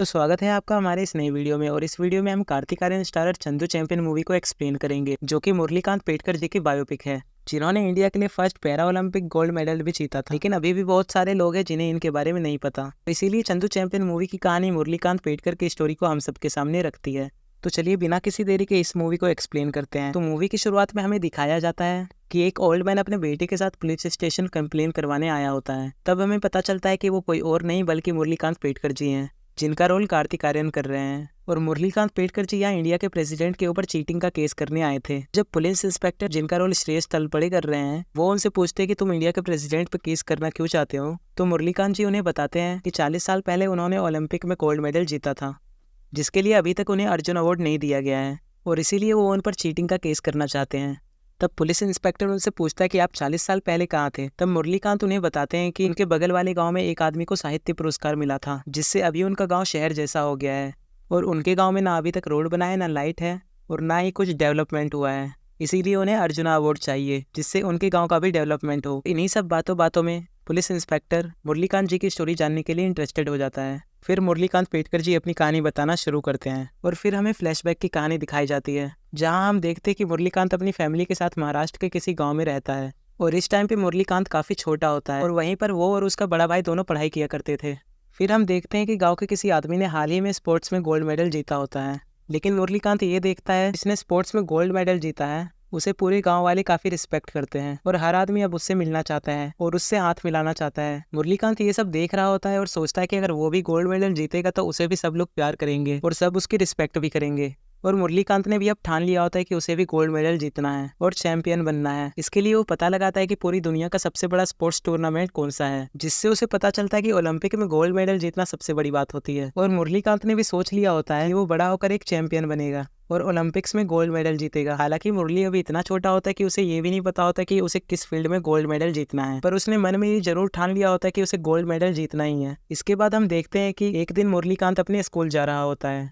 तो स्वागत है आपका हमारे इस नई वीडियो में। और इस वीडियो में हम Kartik Aaryan starrer Chandu Champion movie को एक्सप्लेन करेंगे, जो कि मुरलीकांत पेडकर जी की बायोपिक है, जिन्होंने इंडिया के लिए first para Olympic gold medal भी जीता था। लेकिन अभी भी बहुत सारे लोग हैं जिन्हें इनके बारे में नहीं पता, तो इसीलिए चंदू चैंपियन मूवी की कहानी मुरलीकांत पेडकर की स्टोरी को हम सबके सामने रखती है। तो चलिए बिना किसी देरी के इस मूवी को एक्सप्लेन करते हैं। तो मूवी की शुरुआत में हमें दिखाया जाता है कि एक ओल्ड मैन अपने बेटे के साथ पुलिस स्टेशन कंप्लेन करवाने आया होता है। तब हमें पता चलता है कि वो कोई और नहीं बल्कि मुरलीकांत पेडकर जी हैं, जिनका रोल कार्तिक आर्यन कर रहे हैं। और मुरलीकांत पेडकर जी यहाँ इंडिया के प्रेसिडेंट के ऊपर चीटिंग का केस करने आए थे। जब पुलिस इंस्पेक्टर, जिनका रोल श्रेयस तलपड़े कर रहे हैं, वो उनसे पूछते हैं कि तुम इंडिया के प्रेसिडेंट पे केस करना क्यों चाहते हो, तो मुरलीकांत जी उन्हें बताते हैं कि 40 साल पहले उन्होंने ओलंपिक में गोल्ड मेडल जीता था, जिसके लिए अभी तक उन्हें अर्जुन अवार्ड नहीं दिया गया है, और इसीलिए वो उन पर चीटिंग का केस करना चाहते हैं। तब पुलिस इंस्पेक्टर उनसे पूछता है कि आप 40 साल पहले कहाँ थे। तब मुरलीकांत उन्हें बताते हैं कि उनके बगल वाले गांव में एक आदमी को साहित्य पुरस्कार मिला था, जिससे अभी उनका गांव शहर जैसा हो गया है, और उनके गांव में ना अभी तक रोड बना है, ना लाइट है, और ना ही कुछ डेवलपमेंट हुआ है। इसीलिए उन्हें अर्जुना अवार्ड चाहिए, जिससे उनके गाँव का भी डेवलपमेंट हो। इन्हीं सब बातों में पुलिस इंस्पेक्टर मुरलीकांत जी की स्टोरी जानने के लिए इंटरेस्टेड हो जाता है। फिर मुरलीकांत पेडकर जी अपनी कहानी बताना शुरू करते हैं, और फिर हमें फ्लैशबैक की कहानी दिखाई जाती है, जहां हम देखते हैं कि मुरलीकांत अपनी फैमिली के साथ महाराष्ट्र के किसी गांव में रहता है। और इस टाइम पे मुरलीकांत काफ़ी छोटा होता है, और वहीं पर वो और उसका बड़ा भाई दोनों पढ़ाई किया करते थे। फिर हम देखते हैं कि गाँव के किसी आदमी ने हाल ही में स्पोर्ट्स में गोल्ड मेडल जीता होता है। लेकिन मुरलीकांत ये देखता है जिसने स्पोर्ट्स में गोल्ड मेडल जीता है उसे पूरे गांव वाले काफी रिस्पेक्ट करते हैं, और हर आदमी अब उससे मिलना चाहता है और उससे हाथ मिलाना चाहता है। मुरलीकांत ये सब देख रहा होता है और सोचता है कि अगर वो भी गोल्ड मेडल जीतेगा तो उसे भी सब लोग प्यार करेंगे और सब उसकी रिस्पेक्ट भी करेंगे। और मुरलीकांत ने भी अब ठान लिया होता है कि उसे भी गोल्ड मेडल जीतना है और चैंपियन बनना है। इसके लिए वो पता लगाता है कि पूरी दुनिया का सबसे बड़ा स्पोर्ट्स टूर्नामेंट कौन सा है, जिससे उसे पता चलता है कि ओलंपिक में गोल्ड मेडल जीतना सबसे बड़ी बात होती है। और मुरलीकांत ने भी सोच लिया होता है कि वो बड़ा होकर एक चैंपियन बनेगा और ओलंपिक्स में गोल्ड मेडल जीतेगा। हालांकि मुरली अभी इतना छोटा होता है कि उसे ये भी नहीं पता होता कि उसे किस फील्ड में गोल्ड मेडल जीतना है, पर उसने मन में ये जरूर ठान लिया होता है कि उसे गोल्ड मेडल जीतना ही है। इसके बाद हम देखते हैं कि एक दिन मुरलीकांत अपने स्कूल जा रहा होता है,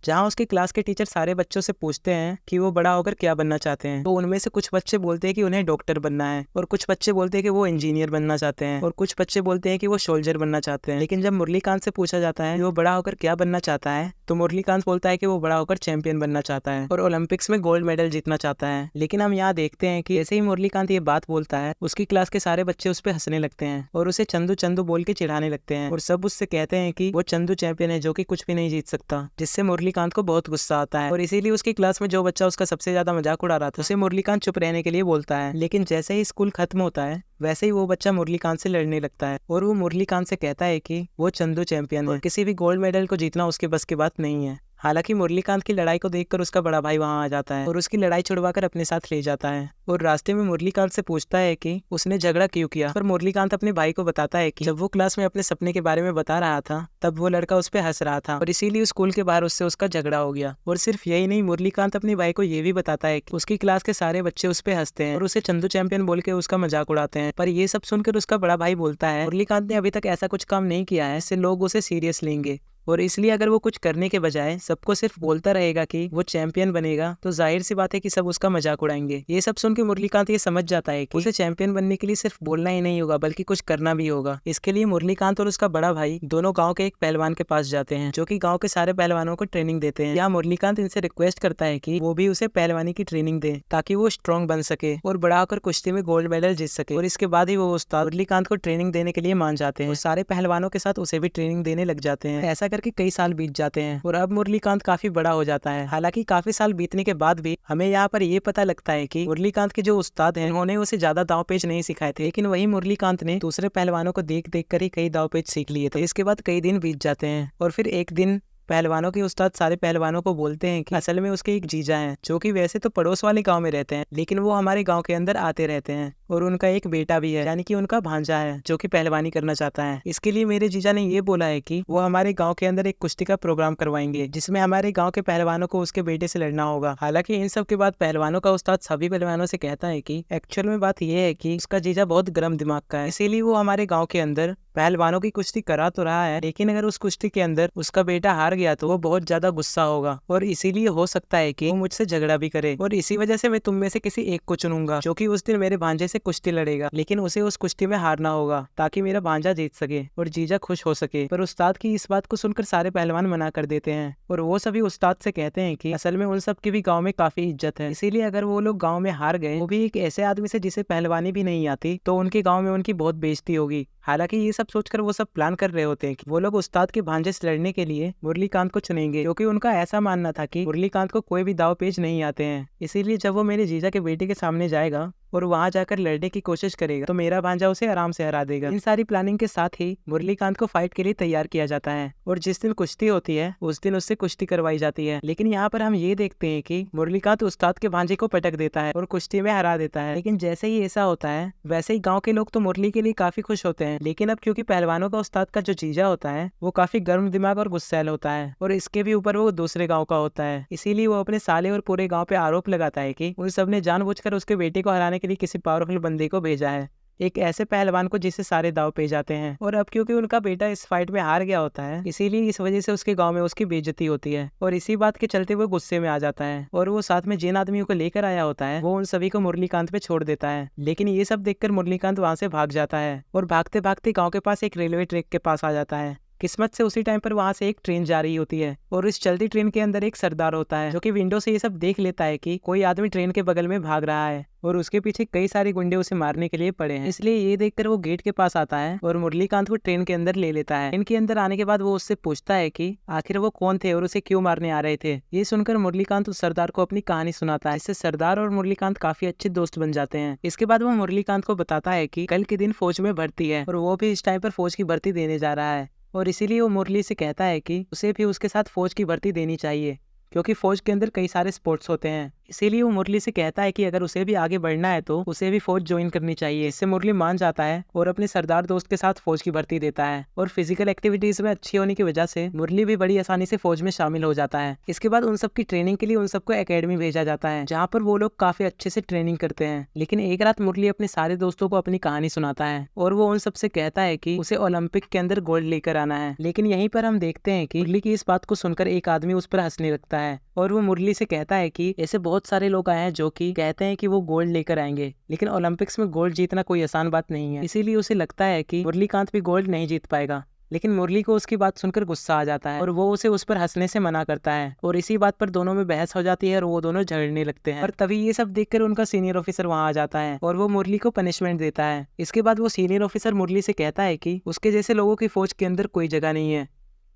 जहाँ उसकी क्लास के टीचर सारे बच्चों से पूछते हैं कि वो बड़ा होकर क्या बनना चाहते हैं। तो उनमें से कुछ बच्चे बोलते हैं कि उन्हें डॉक्टर बनना है, और कुछ बच्चे बोलते हैं कि वो इंजीनियर बनना चाहते हैं, और कुछ बच्चे बोलते हैं कि वो सोल्जर बनना चाहते हैं। लेकिन जब मुरलीकांत से पूछा जाता है कि वो बड़ा होकर क्या बनना चाहता है, तो मुरलीकांत बोलता है कि वो बड़ा होकर चैंपियन बनना चाहता है और ओलंपिक्स में गोल्ड मेडल जीतना चाहता है। लेकिन हम यहाँ देखते हैं कि जैसे ही मुरलीकांत ये बात बोलता है, उसकी क्लास के सारे बच्चे उस पर हंसने लगते हैं और उसे चंदू चंदू बोल के चिढ़ाने लगते हैं, और सब उससे कहते हैं कि वो चंदू चैंपियन है जो कि कुछ भी नहीं जीत सकता, जिससे मुरलीकांत को बहुत गुस्सा आता है। और इसीलिए उसकी क्लास में जो बच्चा उसका सबसे ज्यादा मजाक उड़ा रहा था उसे मुरलीकांत चुप रहने के लिए बोलता है। लेकिन जैसे ही स्कूल खत्म होता है वैसे ही वो बच्चा मुरलीकांत से लड़ने लगता है, और वो मुरलीकांत से कहता है कि वो चंदू चैंपियन है, किसी भी गोल्ड मेडल को जीतना उसके बस की बात नहीं है। हालांकि मुरलीकांत की लड़ाई को देखकर उसका बड़ा भाई वहां आ जाता है और उसकी लड़ाई छुड़वाकर अपने साथ ले जाता है, और रास्ते में मुरलीकांत से पूछता है कि उसने झगड़ा क्यों किया। पर मुरलीकांत अपने भाई को बताता है कि जब वो क्लास में अपने सपने के बारे में बता रहा था तब वो लड़का उस पर हंस रहा था, और इसीलिए स्कूल के बाहर उससे उसका झगड़ा हो गया। और सिर्फ यही नहीं, मुरलीकांत अपने भाई को ये भी बताता है कि उसकी क्लास के सारे बच्चे उस पर हंसते हैं और उसे चंदू चैंपियन बोल के उसका मजाक उड़ाते हैं। पर ये सब सुनकर उसका बड़ा भाई बोलता है मुरलीकांत ने अभी तक ऐसा कुछ काम नहीं किया है, इससे लोग उसे सीरियस लेंगे, और इसलिए अगर वो कुछ करने के बजाय सबको सिर्फ बोलता रहेगा कि वो चैंपियन बनेगा तो जाहिर सी बात है कि सब उसका मजाक उड़ाएंगे। ये सब सुन के मुरलीकांत ये समझ जाता है कि उसे चैंपियन बनने के लिए सिर्फ बोलना ही नहीं होगा बल्कि कुछ करना भी होगा। इसके लिए मुरलीकांत और उसका बड़ा भाई दोनों गाँव के एक पहलवान के पास जाते हैं, जो कि गाँव के सारे पहलवानों को ट्रेनिंग देते हैं। यहाँ मुरलीकांत इनसे रिक्वेस्ट करता है कि वो भी उसे पहलवानी की ट्रेनिंग दे ताकि वो स्ट्रॉन्ग बन सके और बड़ा होकर कुश्ती में गोल्ड मेडल जीत सके। और इसके बाद ही वो उस्ताद मुरलीकांत को ट्रेनिंग देने के लिए मान जाते हैं और सारे पहलवानों के साथ उसे भी ट्रेनिंग देने लग जाते हैं। ऐसा करके कई साल बीत जाते हैं और अब मुरलीकांत काफी बड़ा हो जाता है। हालांकि काफी साल बीतने के बाद भी हमें यहाँ पर ये पता लगता है कि मुरलीकांत के जो उस्ताद हैं उन्होंने उसे ज्यादा दांव पेच नहीं सिखाए थे, लेकिन वही मुरलीकांत ने दूसरे पहलवानों को देख देख कर ही कई दांव पेच सीख लिए थे। इसके बाद कई दिन बीत जाते हैं और फिर एक दिन पहलवानों के उस्ताद सारे पहलवानों को बोलते हैं कि असल में उसके एक जीजा हैं, जो कि वैसे तो पड़ोस वाले गांव में रहते हैं लेकिन वो हमारे गांव के अंदर आते रहते हैं, और उनका एक बेटा भी है, यानी कि उनका भांजा है जो कि पहलवानी करना चाहता है। इसके लिए मेरे जीजा ने ये बोला है कि वो हमारे गाँव के अंदर एक कुश्ती का प्रोग्राम करवाएंगे जिसमें हमारे गाँव के पहलवानों को उसके बेटे से लड़ना होगा। हालांकि इन सब के बाद पहलवानों का उस्ताद सभी पहलवानों से कहता है कि एक्चुअल में बात यह है कि उसका जीजा बहुत गर्म दिमाग का है, इसीलिए वो हमारे गाँव के अंदर पहलवानों की कुश्ती करा तो रहा है, लेकिन अगर उस कुश्ती के अंदर उसका बेटा हार गया तो वो बहुत ज्यादा गुस्सा होगा और इसीलिए हो सकता है कि वो मुझसे झगड़ा भी करे और इसी वजह से मैं तुम में से किसी एक को चुनूंगा जो कि उस दिन मेरे भांजे से कुश्ती लड़ेगा, लेकिन उसे उस कुश्ती में हारना होगा ताकि मेरा भांजा जीत सके और जीजा खुश हो सके। पर उस्ताद की इस बात को सुनकर सारे पहलवान मना कर देते हैं और वो सभी उस्ताद से कहते हैं कि असल में उन सब की भी गाँव में काफी इज्जत है, इसीलिए अगर वो लोग गाँव में हार गए, वो भी एक ऐसे आदमी से जिसे पहलवानी भी नहीं आती, तो उनके गाँव में उनकी बहुत बेइज्जती होगी। हालांकि ये सब सोचकर वो सब प्लान कर रहे होते हैं कि वो लोग उस्ताद के भांजे से लड़ने के लिए मुरलीकांत को चुनेंगे, क्योंकि उनका ऐसा मानना था कि मुरलीकांत को कोई भी दाव पेच नहीं आते हैं। इसीलिए जब वो मेरे जीजा के बेटे के सामने जाएगा और वहां जाकर लड़ने की कोशिश करेगा तो मेरा भांजा उसे आराम से हरा देगा। इन सारी प्लानिंग के साथ ही मुरलीकांत को फाइट के लिए तैयार किया जाता है और जिस दिन कुश्ती होती है उस दिन उससे कुश्ती करवाई जाती है। लेकिन यहाँ पर हम ये देखते हैं कि मुरलीकांत उस्ताद के भांजे को पटक देता है और कुश्ती में हरा देता है। लेकिन जैसे ही ऐसा होता है वैसे ही गाँव के लोग तो मुरली के लिए काफी खुश होते हैं, लेकिन अब क्योंकि पहलवानों का उस्ताद का जो जीजा होता है वो काफी गर्म दिमाग और गुस्सैल होता है और इसके भी ऊपर वो दूसरे गाँव का होता है, इसीलिए वो अपने साले और पूरे गाँव पे आरोप लगाता है कि उन सब ने जानबूझकर उसके बेटे को हराने के लिए किसी पावरफुल बंदे को भेजा है, एक ऐसे पहलवान को जिससे सारे दाव पे जाते हैं। और अब क्योंकि उनका बेटा इस फाइट में हार गया होता है, इसीलिए इस वजह से उसके गांव में उसकी बेइज्जती होती है और इसी बात के चलते वो गुस्से में आ जाता है और वो साथ में जिन आदमियों को लेकर आया होता है वो उन सभी को मुरलीकांत पे छोड़ देता है। लेकिन ये सब देखकर मुरलीकांत वहां से भाग जाता है और भागते भागते गाँव के पास एक रेलवे ट्रैक के पास आ जाता है। किस्मत से उसी टाइम पर वहां से एक ट्रेन जा रही होती है और इस चलती ट्रेन के अंदर एक सरदार होता है जो कि विंडो से ये सब देख लेता है कि कोई आदमी ट्रेन के बगल में भाग रहा है और उसके पीछे कई सारे गुंडे उसे मारने के लिए पड़े हैं। इसलिए ये देखकर वो गेट के पास आता है और मुरलीकांत को ट्रेन के अंदर ले लेता है। इनके अंदर आने के बाद वो उससे पूछता है कि आखिर वो कौन थे और उसे क्यों मारने आ रहे थे। ये सुनकर मुरलीकांत उस सरदार को अपनी कहानी सुनाता है। इससे सरदार और मुरलीकांत काफी अच्छे दोस्त बन जाते हैं। इसके बाद वो मुरलीकांत को बताता है कि कल के दिन फौज में भर्ती है और वो भी इस टाइम पर फौज की भर्ती देने जा रहा है और इसीलिए वो मुरली से कहता है कि उसे भी उसके साथ फौज की भर्ती देनी चाहिए, क्योंकि फौज के अंदर कई सारे स्पोर्ट्स होते हैं। इसीलिए वो मुरली से कहता है कि अगर उसे भी आगे बढ़ना है तो उसे भी फौज ज्वाइन करनी चाहिए। इससे मुरली मान जाता है और अपने सरदार दोस्त के साथ फौज की भर्ती देता है और फिजिकल एक्टिविटीज में अच्छी होने की वजह से मुरली भी बड़ी आसानी से फौज में शामिल हो जाता है। इसके बाद उन सबकी ट्रेनिंग के लिए उन सबको एकेडमी भेजा जाता है जहाँ पर वो लोग काफी अच्छे से ट्रेनिंग करते हैं। लेकिन एक रात मुरली अपने सारे दोस्तों को अपनी कहानी सुनाता है और वो उन सबसे कहता है कि उसे ओलंपिक के अंदर गोल्ड लेकर आना है। लेकिन यहीं पर हम देखते हैं कि मुरली की इस बात को सुनकर एक आदमी उस पर हंसने लगता है और वो मुरली से कहता है कि ऐसे बहुत सारे लोग आए हैं जो कि कहते हैं कि वो गोल्ड लेकर आएंगे, लेकिन ओलंपिक्स में गोल्ड जीतना कोई आसान बात नहीं है। इसीलिए उसे लगता है कि मुरलीकांत भी गोल्ड नहीं जीत पाएगा। लेकिन मुरली को उसकी बात सुनकर गुस्सा आ जाता है और वो उसे उस पर हंसने से मना करता है और इसी बात पर दोनों में बहस हो जाती है और वो दोनों झगड़ने लगते हैं। और तभी ये सब देखकर उनका सीनियर ऑफिसर वहां आ जाता है और वो मुरली को पनिशमेंट देता है। इसके बाद वो सीनियर ऑफिसर मुरली से कहता है कि उसके जैसे लोगों की फौज के अंदर कोई जगह नहीं है,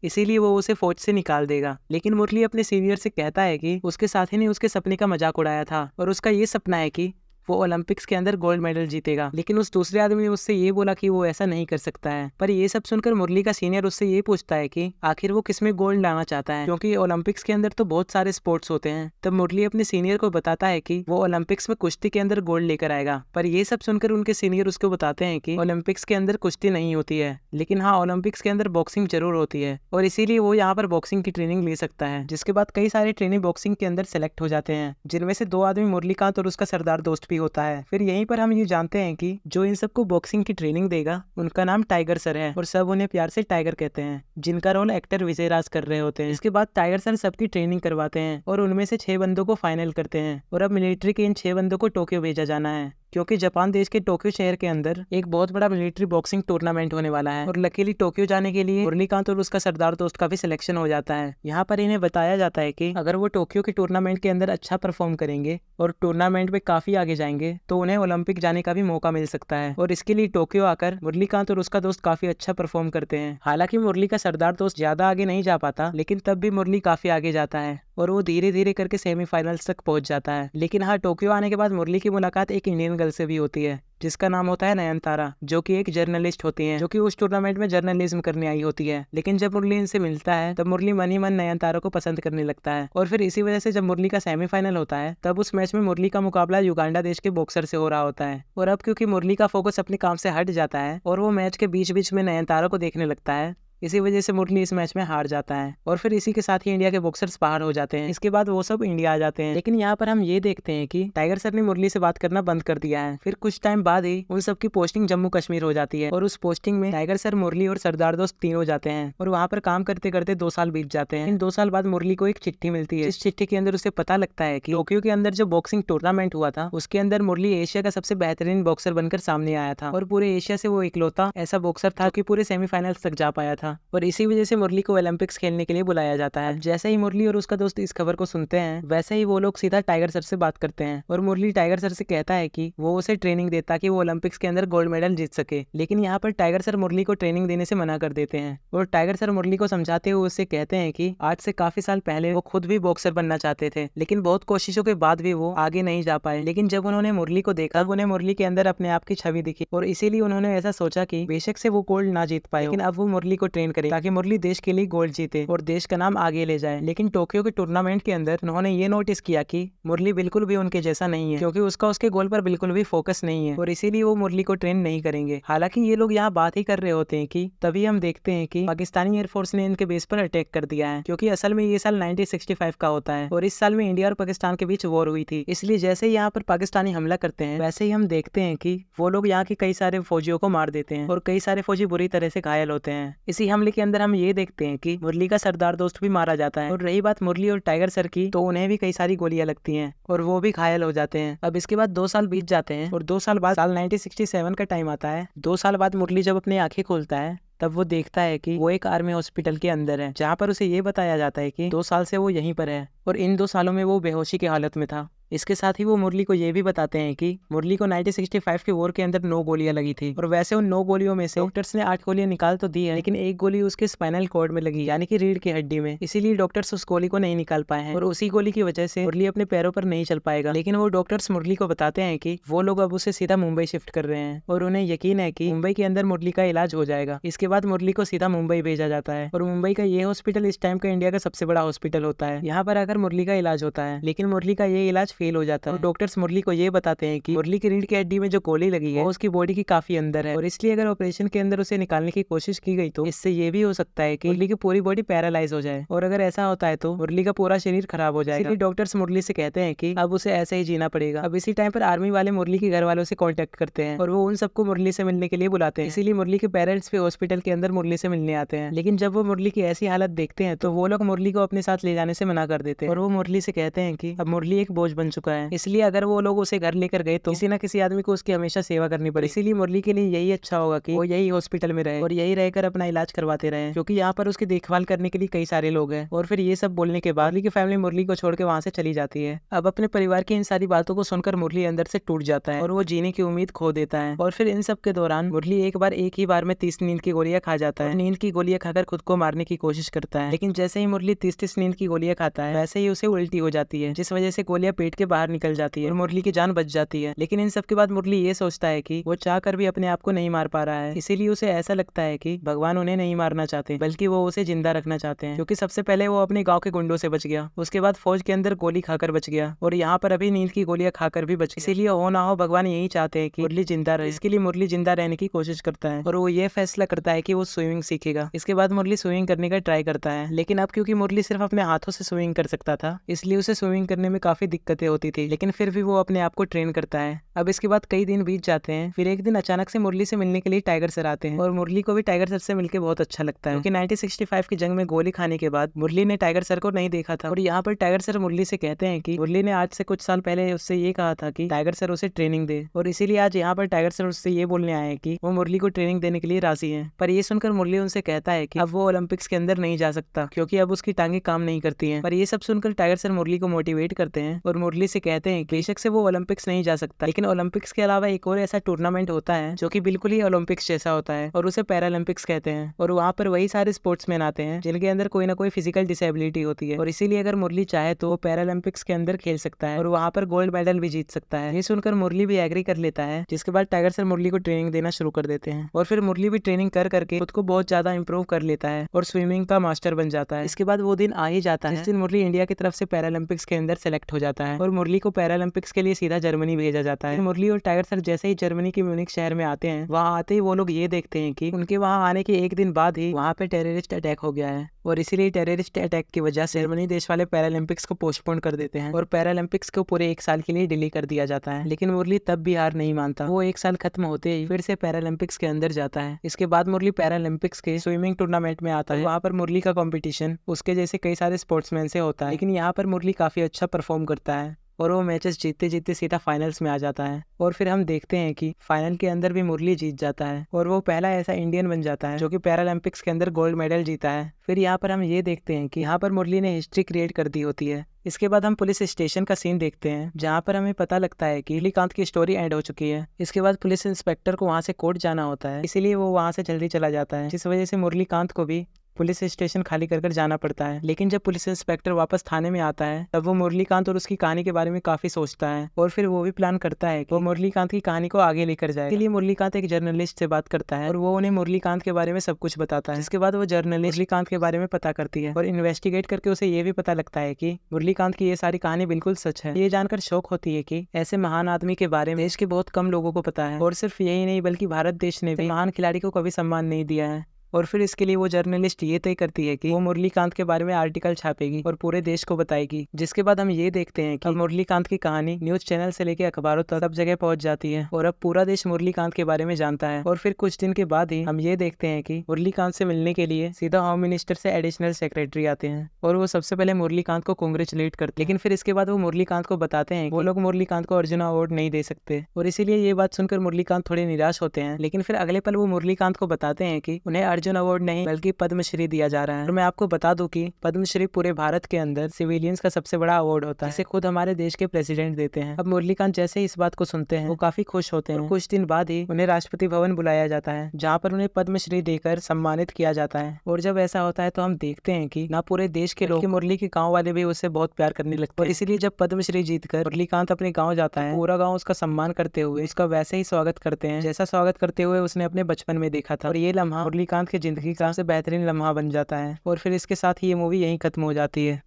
इसीलिए वो उसे फौज से निकाल देगा। लेकिन मुरली अपने सीनियर से कहता है कि उसके साथी ने उसके सपने का मजाक उड़ाया था और उसका ये सपना है कि वो ओलंपिक्स के अंदर गोल्ड मेडल जीतेगा। लेकिन उस दूसरे आदमी ने उससे ये बोला कि वो ऐसा नहीं कर सकता है। पर ये सब सुनकर मुरली का सीनियर उससे ये पूछता है कि आखिर वो किसमें गोल्ड लाना चाहता है, क्योंकि ओलंपिक्स के अंदर तो बहुत सारे स्पोर्ट्स होते हैं। तब मुरली अपने सीनियर को बताता है कि वो ओलंपिक्स में कुश्ती के अंदर गोल्ड लेकर आएगा। पर ये सब सुनकर उनके सीनियर उसको बताते हैं कि ओलंपिक्स के अंदर कुश्ती नहीं होती है, लेकिन हाँ ओलंपिक्स के अंदर बॉक्सिंग जरूर होती है और इसीलिए वो यहाँ पर बॉक्सिंग की ट्रेनिंग ले सकता है। जिसके बाद कई सारे ट्रेनिंग बॉक्सिंग के अंदर सेलेक्ट हो जाते हैं, जिनमें से 2 आदमी मुरलीकांत और उसका सरदार दोस्त भी होता है। फिर यहीं पर हम ये जानते हैं कि जो इन सबको बॉक्सिंग की ट्रेनिंग देगा उनका नाम टाइगर सर है और सब उन्हें प्यार से टाइगर कहते हैं, जिनका रोल एक्टर विजय राज कर रहे होते हैं। इसके बाद टाइगर सर सबकी ट्रेनिंग करवाते हैं और उनमें से 6 बंदों को फाइनल करते हैं और अब मिलिट्री के इन 6 बंदों को टोक्यो भेजा जाना है, क्योंकि जापान देश के टोक्यो शहर के अंदर एक बहुत बड़ा मिलिट्री बॉक्सिंग टूर्नामेंट होने वाला है। और लकीली टोक्यो जाने के लिए मुरलीकांत और उसका सरदार दोस्त का भी सिलेक्शन हो जाता है। यहाँ पर इन्हें बताया जाता है कि अगर वो टोक्यो के टूर्नामेंट के अंदर अच्छा परफॉर्म करेंगे और टूर्नामेंट में काफी आगे जाएंगे तो उन्हें ओलंपिक जाने का भी मौका मिल सकता है। और इसके लिए टोक्यो आकर मुरलीकांत और उसका दोस्त काफी अच्छा परफॉर्म करते हैं। हालांकि मुरली का सरदार दोस्त ज्यादा आगे नहीं जा पाता, लेकिन तब भी मुरली काफी आगे जाता है और वो धीरे धीरे करके सेमीफाइनल्स तक पहुंच जाता है। लेकिन हाँ, टोक्यो आने के बाद मुरली की मुलाकात एक इंडियन गर्ल से भी होती है जिसका नाम होता है नयनतारा, जो कि एक जर्नलिस्ट होती है जो कि उस टूर्नामेंट में जर्नलिज्म करने आई होती है। लेकिन जब मुरली इनसे मिलता है तब मुरली मन ही मन नयनतारा को पसंद करने लगता है और फिर इसी वजह से जब मुरली का सेमीफाइनल होता है तब उस मैच में मुरली का मुकाबला युगांडा देश के बॉक्सर से हो रहा होता है। और अब क्योंकि मुरली का फोकस अपने काम से हट जाता है और वो मैच के बीच बीच में नयनतारा को देखने लगता है, इसी वजह से मुरली इस मैच में हार जाता है और फिर इसी के साथ ही इंडिया के बॉक्सर्स बाहर हो जाते हैं। इसके बाद वो सब इंडिया आ जाते हैं। लेकिन यहाँ पर हम ये देखते हैं कि टाइगर सर ने मुरली से बात करना बंद कर दिया है। फिर कुछ टाइम बाद ही उन सब की पोस्टिंग जम्मू कश्मीर हो जाती है और उस पोस्टिंग में टाइगर सर, मुरली और सरदार दोस्त तीनों जाते हैं और वहाँ पर काम करते करते 2 साल बीत जाते हैं। इन 2 साल बाद मुरली को एक चिट्ठी मिलती है। इस चिट्ठी के अंदर उसे पता लगता है कि टोक्यो के अंदर जो बॉक्सिंग टूर्नामेंट हुआ था उसके अंदर मुरली एशिया का सबसे बेहतरीन बॉक्सर बनकर सामने आया था और पूरे एशिया से वो इकलौता ऐसा बॉक्सर था कि पूरे सेमीफाइनल्स तक जा पाया था और इसी वजह से मुरली को ओलंपिक्स खेलने के लिए बुलाया जाता है। जैसे ही मुरली और उसका दोस्त इस खबर को सुनते हैं वैसे ही वो लोग सीधा टाइगर सर से बात करते हैं और मुरली टाइगर सर से कहता है कि वो उसे ट्रेनिंग दे ताकि वो ओलंपिक्स के अंदर गोल्ड मेडल जीत सके। लेकिन यहाँ पर टाइगर सर मुरली को ट्रेनिंग देने से मना कर देते हैं और टाइगर सर मुरली को समझाते हुए उससे कहते हैं कि आज से काफी साल पहले वो खुद भी बॉक्सर बनना चाहते थे, लेकिन बहुत कोशिशों के बाद भी वो आगे नहीं जा पाए। लेकिन जब उन्होंने मुरली को देखा, उन्हें मुरली के अंदर अपने आप की छवि दिखी और इसीलिए उन्होंने ऐसा सोचा कि बेशक से वो गोल्ड ना जीत पाए, लेकिन अब वो मुरली को ट्रेन करे ताकि मुरली देश के लिए गोल्ड जीते और देश का नाम आगे ले जाए। लेकिन टोक्यो के टूर्नामेंट के अंदर उन्होंने ये नोटिस किया कि मुरली बिल्कुल भी उनके जैसा नहीं है, क्योंकि उसका उसके गोल पर बिल्कुल भी फोकस नहीं है और इसीलिए वो मुरली को ट्रेन नहीं करेंगे। हालांकि ये लोग यहाँ बात ही कर रहे होते हैं कि तभी हम देखते हैं कि पाकिस्तानी एयरफोर्स ने इनके बेस पर अटैक कर दिया है, क्योंकि असल में ये साल 1965 का होता है और इस साल में इंडिया और पाकिस्तान के बीच वॉर हुई थी। इसलिए जैसे ही यहाँ पर पाकिस्तानी हमला करते हैं वैसे ही हम देखते हैं कि वो लोग यहाँ के कई सारे फौजियों को मार देते हैं और कई सारे फौजी बुरी तरह से घायल होते हैं। इसी हमले के अंदर हम ये देखते हैं कि मुरली का सरदार दोस्त भी मारा जाता है और रही बात मुरली और टाइगर सर की, तो उन्हें भी कई सारी गोलियां लगती हैं और वो भी घायल हो जाते हैं। अब इसके बाद 2 साल बीत जाते हैं और 2 साल बाद साल 1967 का टाइम आता है। 2 साल बाद मुरली जब अपनी आंखें खोलता है तब वो देखता है कि वो एक आर्मी हॉस्पिटल के अंदर है, जहाँ पर उसे ये बताया जाता है कि 2 साल से वो यहीं पर है और इन 2 सालों में वो बेहोशी की हालत में था। इसके साथ ही वो मुरली को ये भी बताते हैं कि मुरली को 1965 के वॉर के अंदर 9 गोलियां लगी थी और वैसे उन 9 गोलियों में से डॉक्टर्स ने 8 गोलियां निकाल तो दी है, लेकिन एक गोली उसके स्पाइनल कॉर्ड में लगी, यानी कि रीढ़ की हड्डी में। इसीलिए डॉक्टर्स उस गोली को नहीं निकाल पाए हैं और उसी गोली की वजह से मुरली अपने पैरों पर नहीं चल पाएगा। लेकिन वो डॉक्टर्स मुरली को बताते हैं कि वो लोग अब उसे सीधा मुंबई शिफ्ट कर रहे हैं और उन्हें यकीन है कि मुंबई के अंदर मुरली का इलाज हो जाएगा। इसके बाद मुरली को सीधा मुंबई भेजा जाता है और मुंबई का ये हॉस्पिटल इस टाइम का इंडिया का सबसे बड़ा हॉस्पिटल होता है। यहाँ पर आकर मुरली का इलाज होता है, लेकिन मुरली का ये इलाज फेल हो जाता है। डॉक्टर्स मुरली को ये बताते हैं कि मुरली की रीढ़ की हड्डी में जो गोली लगी है वो उसकी बॉडी की काफी अंदर है और इसलिए अगर ऑपरेशन के अंदर उसे निकालने की कोशिश की गई तो इससे ये भी हो सकता है कि मुरली की पूरी बॉडी पैरालाइज हो जाए और अगर ऐसा होता है तो मुरली का पूरा शरीर खराब हो जाएगा। इसलिए डॉक्टर्स मुरली से कहते हैं कि अब उसे ऐसे ही जीना पड़ेगा। अब इसी टाइम पर आर्मी वाले मुरली के घर वालों से कॉन्टेक्ट करते हैं और वो उन सबको मुरली से मिलने के लिए बुलाते हैं। इसीलिए मुरली के पेरेंट्स भी हॉस्पिटल के अंदर मुरली से मिलने आते हैं, लेकिन जब वो मुरली की ऐसी हालत देखते हैं तो वो लोग मुरली को अपने साथ ले जाने से मना कर देते हैं और वो मुरली से कहते हैं कि अब मुरली एक बोझ बन चुका है, इसलिए अगर वो लोग उसे घर लेकर गए तो किसी न किसी आदमी को उसकी हमेशा सेवा करनी पड़े। इसीलिए मुरली के लिए यही अच्छा होगा कि वो यही हॉस्पिटल में रहे और यही रहकर अपना इलाज करवाते रहे, क्योंकि यहाँ पर उसकी देखभाल करने के लिए कई सारे लोग हैं। और फिर ये सब बोलने के बाद मुरली की फैमिली मुरली को छोड़ के वहाँ से चली जाती है। अब अपने परिवार की इन सारी बातों को सुनकर मुरली अंदर से टूट जाता है और वो जीने की उम्मीद खो देता है। और फिर इन सब के दौरान मुरली एक ही बार में 30 नींद की गोलियां खा जाता है। नींद की गोलियां खाकर खुद को मारने की कोशिश करता है, लेकिन जैसे ही मुरली 30 नींद की गोलियां खाता है वैसे ही उसे उल्टी हो जाती है, जिस वजह से गोलियां पेट के बाहर निकल जाती है और मुरली की जान बच जाती है। लेकिन इन सब के बाद मुरली ये सोचता है कि वो चाह कर भी अपने आप को नहीं मार पा रहा है, इसीलिए उसे ऐसा लगता है कि भगवान उन्हें नहीं मारना चाहते बल्कि वो उसे जिंदा रखना चाहते हैं, क्योंकि सबसे पहले वो अपने गाँव के गुंडों से बच गया, उसके बाद फौज के अंदर गोली खाकर बच गया और यहाँ पर अभी नींद की गोलियां खाकर भी बच गया। इसीलिए हो ना हो भगवान यही चाहते हैं कि मुरली जिंदा रहे। इसके लिए मुरली जिंदा रहने की कोशिश करता है और वो ये फैसला करता है कि वो स्विमिंग सीखेगा। इसके बाद मुरली स्विमिंग करने का ट्राई करता है, लेकिन अब क्योंकि मुरली सिर्फ अपने हाथों से स्विमिंग कर सकता था इसलिए उसे स्विमिंग करने में काफी दिक्कतें होती थी, लेकिन फिर भी वो अपने आप को ट्रेन करता है। अब इसके बाद कई दिन बीत जाते हैं। फिर एक दिन अचानक से मुरली से मिलने के लिए टाइगर सर आते हैं और मुरली को भी टाइगर सर से मिलकर बहुत अच्छा लगता है, क्योंकि 1965 की जंग में गोली खाने के बाद मुरली ने टाइगर सर को नहीं देखा था। और यहाँ पर टाइगर सर मुरली से कहते हैं कि मुरली ने आज से कुछ साल पहले उससे ये कहा था कि टाइगर सर उसे ट्रेनिंग दे, और इसीलिए आज यहाँ पर टाइगर सर उससे ये बोलने आए हैं कि वो मुरली को ट्रेनिंग देने के लिए राजी हैं। पर ये सुनकर मुरली उनसे कहता है कि अब वो ओलंपिक्स के अंदर नहीं जा सकता, क्योंकि अब उसकी टांगे काम नहीं करती हैं। पर ये सब सुनकर टाइगर सर मुरली को मोटिवेट करते हैं और मुरली से कहते हैं कि बेशक से वो ओलंपिक्स नहीं जा सकता, लेकिन ओलंपिक्स के अलावा एक और ऐसा टूर्नामेंट होता है जो कि बिल्कुल ही ओलंपिक्स जैसा होता है और उसे पैरालंपिक्स कहते हैं। और वहाँ पर वही सारे स्पोर्ट्समैन आते हैं जिनके अंदर कोई ना कोई फिजिकल डिसेबिलिटी होती है, और इसीलिए अगर मुरली चाहे तो वो पैरालंपिक्स के अंदर खेल सकता है और वहाँ पर गोल्ड मेडल भी जीत सकता है। ये सुनकर मुरली भी एग्री कर लेता है, जिसके बाद टाइगर सर मुरली को ट्रेनिंग देना शुरू कर देते हैं और फिर मुरली भी ट्रेनिंग कर करके खुद को बहुत ज्यादा इंप्रूव कर लेता है और स्विमिंग का मास्टर बन जाता है। इसके बाद वो दिन आ ही जाता है जिस दिन मुरली इंडिया की तरफ से पैरालंपिक्स के अंदर सेलेक्ट हो जाता है। है और मुरली को पैरालंपिक्स के लिए सीधा जर्मनी भेजा जाता है। मुरली और टाइगर सर जैसे ही जर्मनी के म्यूनिख शहर में आते हैं, वहाँ आते ही वो लोग ये देखते हैं कि उनके वहाँ आने के एक दिन बाद ही वहाँ पे टेररिस्ट अटैक हो गया है और इसीलिए टेररिस्ट अटैक की वजह से जर्मनी देश वाले पैरालंपिक्स को पोस्टपोन कर देते हैं और पैरालंपिक्स को पूरे 1 साल के लिए डिले कर दिया जाता है। लेकिन मुरली तब भी हार नहीं मानता। वो 1 साल खत्म होते ही फिर से पैरालंपिक्स के अंदर जाता है। इसके बाद मुरली पैरालंपिक्स के स्विमिंग टूर्नामेंट में आता है। वहाँ पर मुरली का कंपटीशन उसके जैसे कई सारे स्पोर्ट्समैन से होता है, लेकिन यहाँ पर मुरली काफी अच्छा परफॉर्म करता है और वो मैचेस जीतते जीतते सीधा फाइनल्स में आ जाता है। और फिर हम देखते हैं कि फाइनल के अंदर भी मुरली जीत जाता है और वो पहला ऐसा इंडियन बन जाता है जो कि पैरालंपिक्स के अंदर गोल्ड मेडल जीता है। फिर यहाँ पर हम ये देखते हैं कि यहाँ पर मुरली ने हिस्ट्री क्रिएट कर दी होती है। इसके बाद हम पुलिस स्टेशन का सीन देखते हैं जहाँ पर हमें पता लगता है कि मुरलीकांत की स्टोरी एंड हो चुकी है। इसके बाद पुलिस इंस्पेक्टर को वहाँ से कोर्ट जाना होता है, इसीलिए वो वहाँ से जल्दी चला जाता है, जिस वजह से मुरलीकांत को भी पुलिस स्टेशन खाली कर जाना पड़ता है। लेकिन जब पुलिस इंस्पेक्टर वापस थाने में आता है तब वो मुरलीकांत और उसकी कहानी के बारे में काफी सोचता है और फिर वो भी प्लान करता है कि वो मुरलीकांत की कहानी को आगे लेकर जाए। इसलिए मुरलीकांत एक जर्नलिस्ट से बात करता है और वो उन्हें मुरलीकांत के बारे में सब कुछ बताता है। इसके बाद वो जर्नलिस्ट मुरलीकांत के बारे में पता करती है और इन्वेस्टिगेट करके उसे ये भी पता लगता है कि मुरलीकांत की ये सारी कहानी बिल्कुल सच है। ये जानकर शौक होती है कि ऐसे महान आदमी के बारे में देश के बहुत कम लोगों को पता है और सिर्फ यही नहीं बल्कि भारत देश ने भी महान खिलाड़ी को कभी सम्मान नहीं दिया है। और फिर इसके लिए वो जर्नलिस्ट ये तय करती है कि वो मुरलीकांत के बारे में आर्टिकल छापेगी और पूरे देश को बताएगी। जिसके बाद हम ये देखते हैं कि मुरलीकांत की कहानी न्यूज चैनल से लेकर अखबारों तक सब जगह पहुंच जाती है और अब पूरा देश मुरलीकांत के बारे में जानता है। और फिर कुछ दिन के बाद ही हम ये देखते हैं कि मुरलीकांत से मिलने के लिए सीधा होम मिनिस्टर से एडिशनल सेक्रेटरी आते हैं और वो सबसे पहले मुरलीकांत को कांग्रेचुलेट करते हैं। लेकिन फिर इसके बाद वो मुरलीकांत को बताते हैं वो लोग मुरलीकांत को अर्जुन अवार्ड नहीं दे सकते और इसीलिए ये बात सुनकर मुरलीकांत थोड़े निराश होते हैं। लेकिन फिर अगले पल वो मुरलीकांत को बताते हैं कि उन्हें अर्जुन अवार्ड नहीं बल्कि पद्मश्री दिया जा रहा है। और मैं आपको बता दूं कि पद्मश्री पूरे भारत के अंदर सिविलियंस का सबसे बड़ा अवार्ड होता है, इसे खुद हमारे देश के प्रेसिडेंट देते हैं। अब मुरलीकांत जैसे ही इस बात को सुनते हैं वो काफी खुश होते हैं। कुछ दिन बाद ही उन्हें राष्ट्रपति भवन बुलाया जाता है जहाँ पर उन्हें पद्मश्री देकर सम्मानित किया जाता है। और जब ऐसा होता है तो हम देखते हैं कि ना पूरे देश के लोग मुरली के गाँव वाले भी उससे बहुत प्यार करने लगते हैं। और इसीलिए जब पद्मश्री जीतकर मुरलीकांत अपने गाँव जाता है, पूरा गाँव उसका सम्मान करते हुए उसका वैसे ही स्वागत करते हैं जैसा स्वागत करते हुए उसने अपने बचपन में देखा था। और ये लम्हा मुरलीकांत की जिंदगी का सबसे बेहतरीन लम्हा बन जाता है। और फिर इसके साथ ही ये मूवी यहीं खत्म हो जाती है।